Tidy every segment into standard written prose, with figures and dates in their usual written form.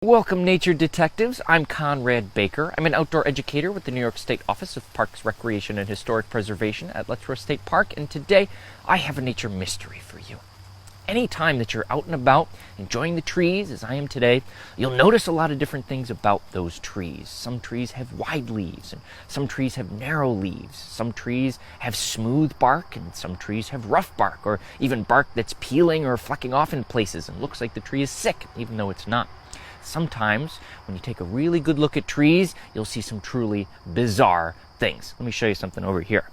Welcome, nature detectives. I'm Conrad Baker. I'm an outdoor educator with the New York State Office of Parks, Recreation, and Historic Preservation at Letchworth State Park, and today I have a nature mystery for you. Anytime that you're out and about, enjoying the trees, as I am today, you'll notice a lot of different things about those trees. Some trees have wide leaves, and some trees have narrow leaves. Some trees have smooth bark, and some trees have rough bark, or even bark that's peeling or flecking off in places and looks like the tree is sick, even though it's not. Sometimes, when you take a really good look at trees, you'll see some truly bizarre things. Let me show you something over here.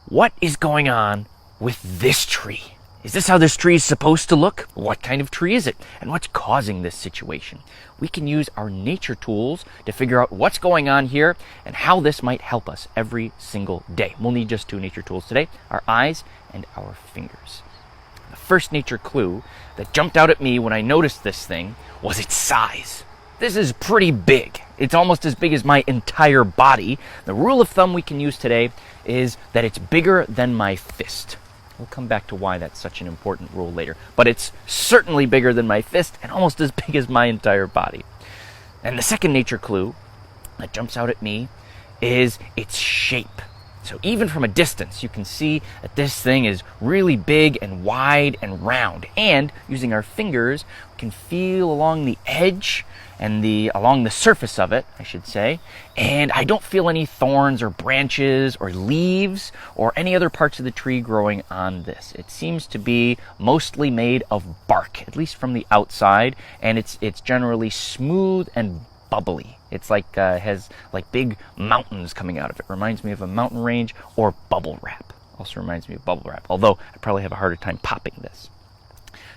What is going on with this tree? Is this how this tree is supposed to look? What kind of tree is it? And what's causing this situation? We can use our nature tools to figure out what's going on here and how this might help us every single day. We'll need just two nature tools today, our eyes and our fingers. The first nature clue that jumped out at me when I noticed this thing was its size. This is pretty big. It's almost as big as my entire body. The rule of thumb we can use today is that it's bigger than my fist. We'll come back to why that's such an important rule later. But it's certainly bigger than my fist and almost as big as my entire body. And the second nature clue that jumps out at me is its shape. So even from a distance, you can see that this thing is really big and wide and round. And using our fingers, we can feel along the edge and along the surface of it, I should say. And I don't feel any thorns or branches or leaves or any other parts of the tree growing on this. It seems to be mostly made of bark, at least from the outside, and it's generally smooth and bubbly. It's like has like big mountains coming out of it. Reminds me of a mountain range or bubble wrap. Also reminds me of bubble wrap, although I probably have a harder time popping this.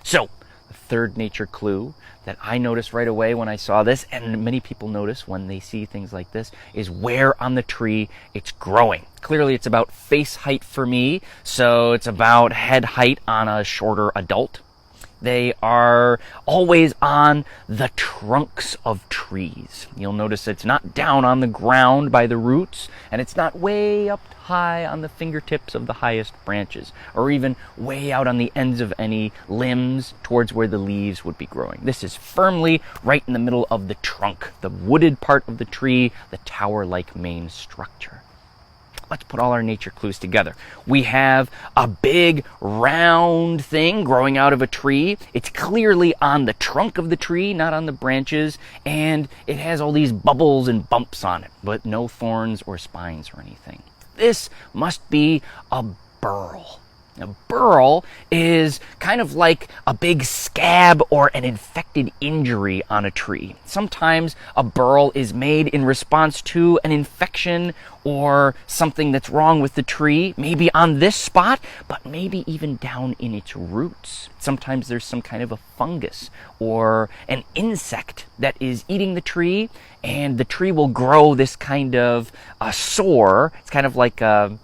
So the third nature clue that I noticed right away when I saw this, and many people notice when they see things like this, is where on the tree it's growing. Clearly it's about face height for me, so it's about head height on a shorter adult. They are always on the trunks of trees. You'll notice it's not down on the ground by the roots, and it's not way up high on the fingertips of the highest branches, or even way out on the ends of any limbs towards where the leaves would be growing. This is firmly right in the middle of the trunk, the wooded part of the tree, the tower-like main structure. Let's put all our nature clues together. We have a big round thing growing out of a tree. It's clearly on the trunk of the tree, not on the branches, and it has all these bubbles and bumps on it, but no thorns or spines or anything. This must be a burl. A burl is kind of like a big scab or an infected injury on a tree. Sometimes a burl is made in response to an infection or something that's wrong with the tree, maybe on this spot, but maybe even down in its roots. Sometimes there's some kind of a fungus or an insect that is eating the tree, and the tree will grow this kind of a sore. It's kind of like a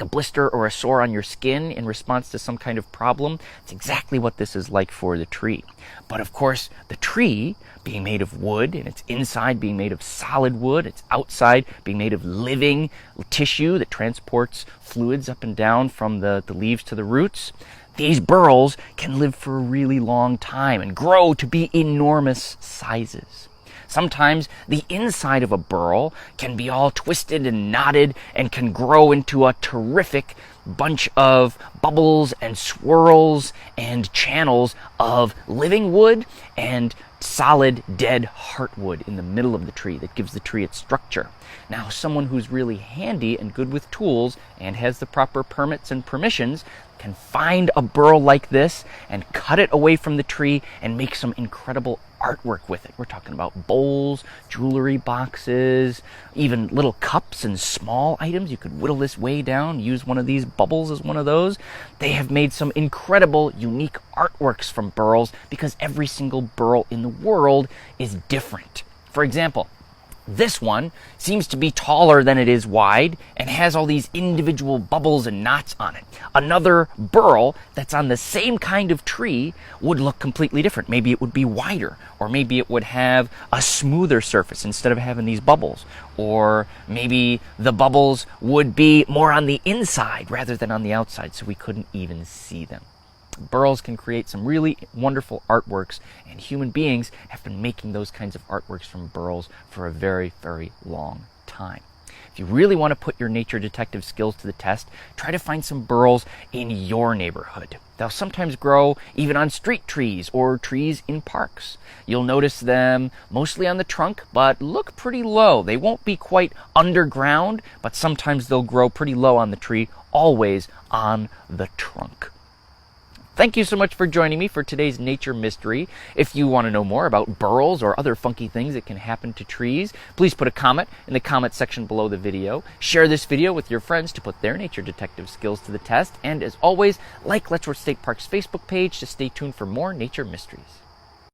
blister or a sore on your skin in response to some kind of problem. It's exactly what this is like for the tree. But of course, the tree being made of wood, and its inside being made of solid wood, its outside being made of living tissue that transports fluids up and down from the leaves to the roots, these burls can live for a really long time and grow to be enormous sizes. Sometimes the inside of a burl can be all twisted and knotted and can grow into a terrific bunch of bubbles and swirls and channels of living wood and solid dead heartwood in the middle of the tree that gives the tree its structure. Now, someone who's really handy and good with tools and has the proper permits and permissions can find a burl like this and cut it away from the tree and make some incredible artwork with it. We're talking about bowls, jewelry boxes, even little cups and small items. You could whittle this way down, use one of these bubbles as one of those. They have made some incredible, unique artworks from burls because every single burl in the world is different. For example, this one seems to be taller than it is wide and has all these individual bubbles and knots on it. Another burl that's on the same kind of tree would look completely different. Maybe it would be wider, or maybe it would have a smoother surface instead of having these bubbles. Or maybe the bubbles would be more on the inside rather than on the outside, so we couldn't even see them. Burls can create some really wonderful artworks, and human beings have been making those kinds of artworks from burls for a very, very long time. If you really want to put your nature detective skills to the test, try to find some burls in your neighborhood. They'll sometimes grow even on street trees or trees in parks. You'll notice them mostly on the trunk, but look pretty low. They won't be quite underground, but sometimes they'll grow pretty low on the tree, always on the trunk. Thank you so much for joining me for today's Nature Mystery. If you want to know more about burls or other funky things that can happen to trees, please put a comment in the comment section below the video. Share this video with your friends to put their nature detective skills to the test. And as always, like Letchworth State Park's Facebook page to stay tuned for more nature mysteries.